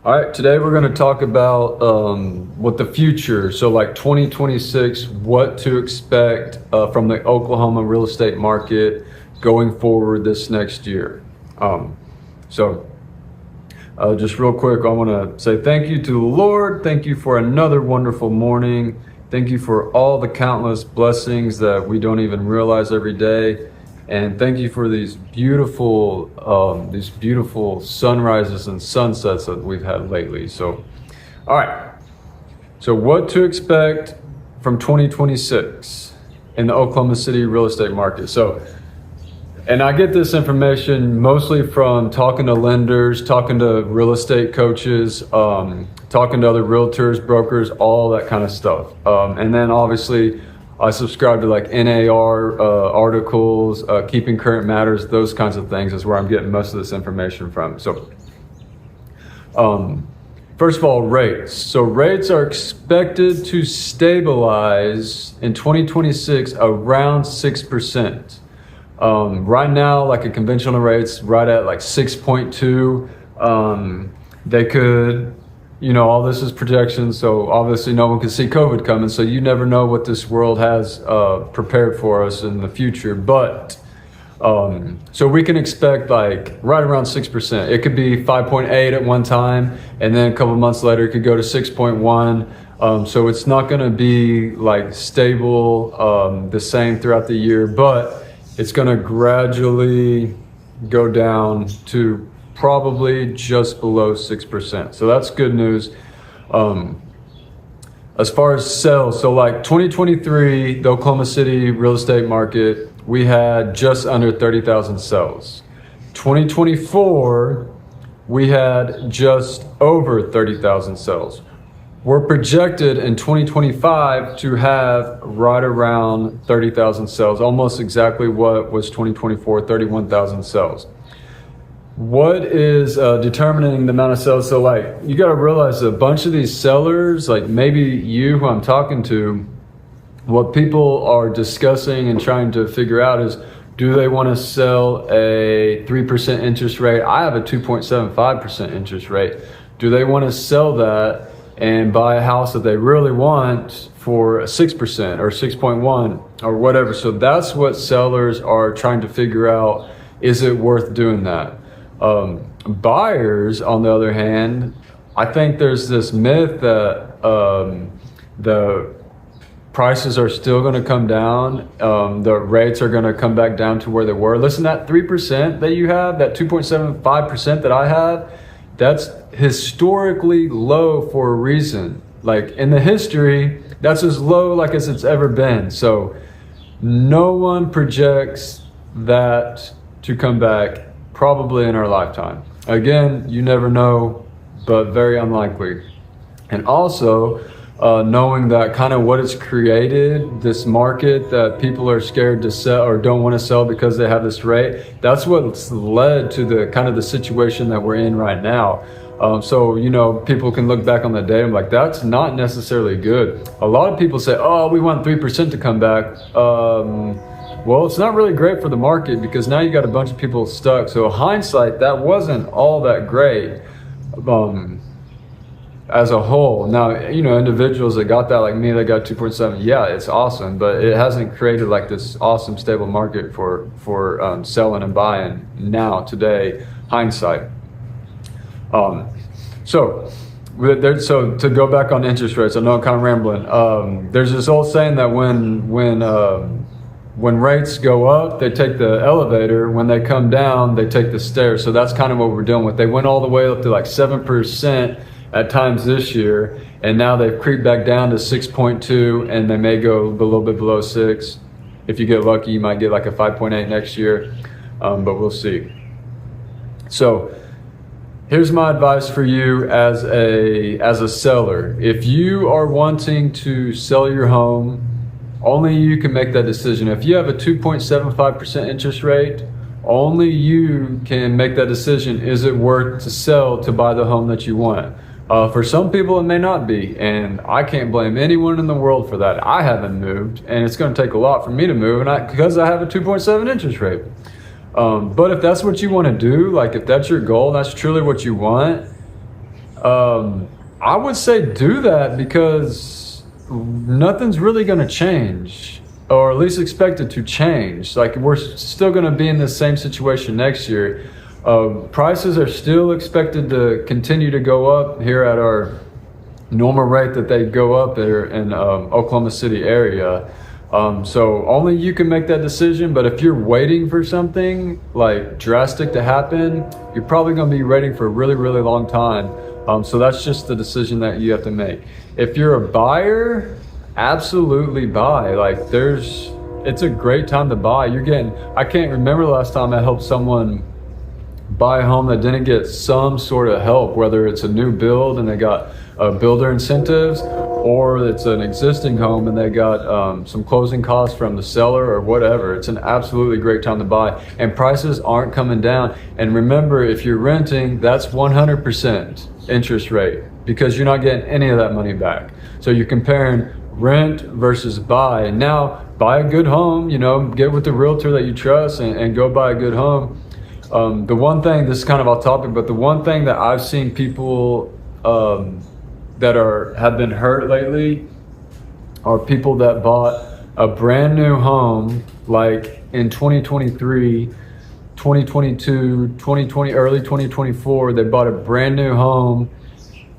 All right, today we're going to talk about what the future, so like 2026, what to expect from the Oklahoma real estate market going forward this next year. So just real quick, I want to say thank you to the Lord. Thank you for another wonderful morning. Thank you for all the countless blessings that we don't even realize every day. And thank you for these beautiful sunrises and sunsets that we've had lately. So, all right. So what to expect from 2026 in the Oklahoma City real estate market. So, and I get this information mostly from talking to lenders, talking to real estate coaches, talking to other realtors, brokers, all that kind of stuff. And then obviously I subscribe to like NAR articles, Keeping Current Matters, those kinds of things is where I'm getting most of this information from. So, first of all, rates. So rates are expected to stabilize in 2026 around 6%. Right now, like a conventional rates right at like 6.2. They could, all this is projections, so obviously no one can see COVID coming, so you never know what this world has prepared for us in the future. But so we can expect like right around 6%. It could be 5.8 at one time, and then a couple months later it could go to 6.1. So it's not going to be like stable the same throughout the year, but it's going to gradually go down to probably just below 6%. So that's good news. As far as sales, so like 2023, the Oklahoma City real estate market, we had just under 30,000 sales. 2024, we had just over 30,000 sales. We're projected in 2025 to have right around 30,000 sales, almost exactly what was 2024, 31,000 sales. What is determining the amount of sales? So like, you got to realize a bunch of these sellers, like maybe you who I'm talking to, what people are discussing and trying to figure out is, do they want to sell a 3% interest rate? I have a 2.75% interest rate. Do they want to sell that and buy a house that they really want for 6% or 6.1 or whatever? So that's what sellers are trying to figure out. Is it worth doing that? Buyers, on the other hand, I think there's this myth that the prices are still going to come down. The rates are going to come back down to where they were. Listen, that 3% that you have, that 2.75% that I have, that's historically low for a reason. Like in the history, that's as low like as it's ever been. So no one projects that to come back probably in our lifetime. Again, you never know, but very unlikely. And also knowing that kind of what it's created, this market that people are scared to sell or don't want to sell because they have this rate, that's what's led to the kind of the situation that we're in right now. So, people can look back on the data and like, that's not necessarily good. A lot of people say, oh, we want 3% to come back. Well, it's not really great for the market because now you got a bunch of people stuck. So hindsight, that wasn't all that great as a whole. Now, individuals that got that, like me, that got 2.7, yeah, it's awesome, but it hasn't created like this awesome stable market for selling and buying now, today, hindsight. So to go back on interest rates, I know I'm kind of rambling. There's this old saying that when rates go up, they take the elevator. When they come down, they take the stairs. So that's kind of what we're dealing with. They went all the way up to like 7% at times this year, and now they've creeped back down to 6.2, and they may go a little bit below 6. If you get lucky, you might get like a 5.8 next year, but we'll see. So here's my advice for you as a seller. If you are wanting to sell your home, only you can make that decision. If you have a 2.75% interest rate, only you can make that decision. Is it worth to sell to buy the home that you want? For some people, it may not be, and I can't blame anyone in the world for that. I haven't moved, and it's going to take a lot for me to move, because I have a 2.7 interest rate. But if that's what you want to do, like if that's your goal, that's truly what you want, I would say do that because nothing's really going to change, or at least expected to change. Like, we're still going to be in the same situation next year. Prices are still expected to continue to go up here at our normal rate that they go up there in Oklahoma City area. So only you can make that decision, but if you're waiting for something like drastic to happen, you're probably going to be waiting for a really, really long time. So that's just the decision that you have to make. If you're a buyer, absolutely buy. Like, it's a great time to buy. I can't remember the last time I helped someone buy a home that didn't get some sort of help, whether it's a new build and they got builder incentives, or it's an existing home and they got some closing costs from the seller or whatever. It's an absolutely great time to buy, and prices aren't coming down. And remember, if you're renting, that's 100% interest rate, because you're not getting any of that money back. So you're comparing rent versus buy. Now, buy a good home, get with the realtor that you trust and go buy a good home. The one thing, this is kind of off topic, but the one thing that I've seen people that have been hurt lately are people that bought a brand new home, like in 2023, 2022, 2020, early 2024. They bought a brand new home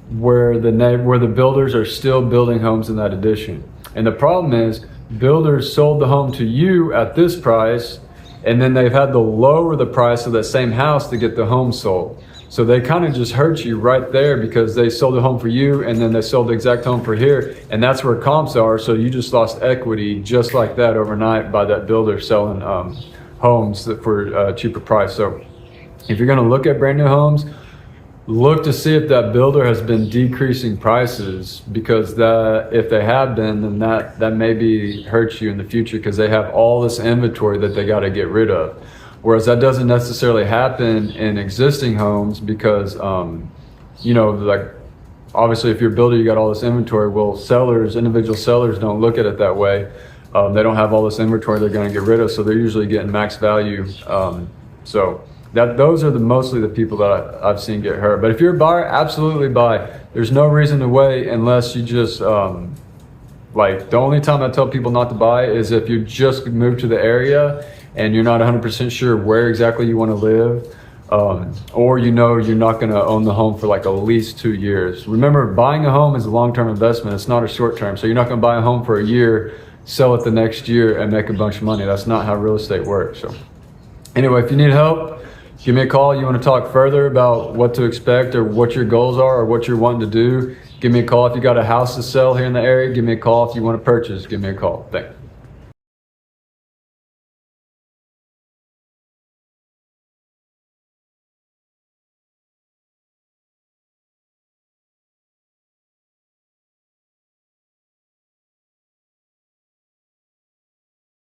where the builders are still building homes in that addition. And the problem is, builders sold the home to you at this price, and then they've had to lower the price of that same house to get the home sold. So they kind of just hurt you right there, because they sold the home for you and then they sold the exact home for here, and that's where comps are. So you just lost equity just like that overnight by that builder selling homes for a cheaper price. So if you're going to look at brand new homes, look to see if that builder has been decreasing prices, because if they have been, then that maybe hurts you in the future, because they have all this inventory that they got to get rid of. Whereas that doesn't necessarily happen in existing homes, because like, obviously if you're a builder, you got all this inventory. Well, individual sellers don't look at it that way. They don't have all this inventory they're going to get rid of, so they're usually getting max value. Those are mostly the people that I've seen get hurt. But if you're a buyer, absolutely buy. There's no reason to wait, unless you just like, the only time I tell people not to buy is if you just moved to the area and you're not 100% sure where exactly you want to live, or you're not going to own the home for like at least 2 years. Remember, buying a home is a long-term investment. It's not a short-term. So you're not going to buy a home for a year, sell it the next year, and make a bunch of money. That's not how real estate works. So anyway, if you need help, give me a call. You want to talk further about what to expect, or what your goals are, or what you're wanting to do, give me a call. If you got a house to sell here in the area, give me a call. If you want to purchase, give me a call. Thanks.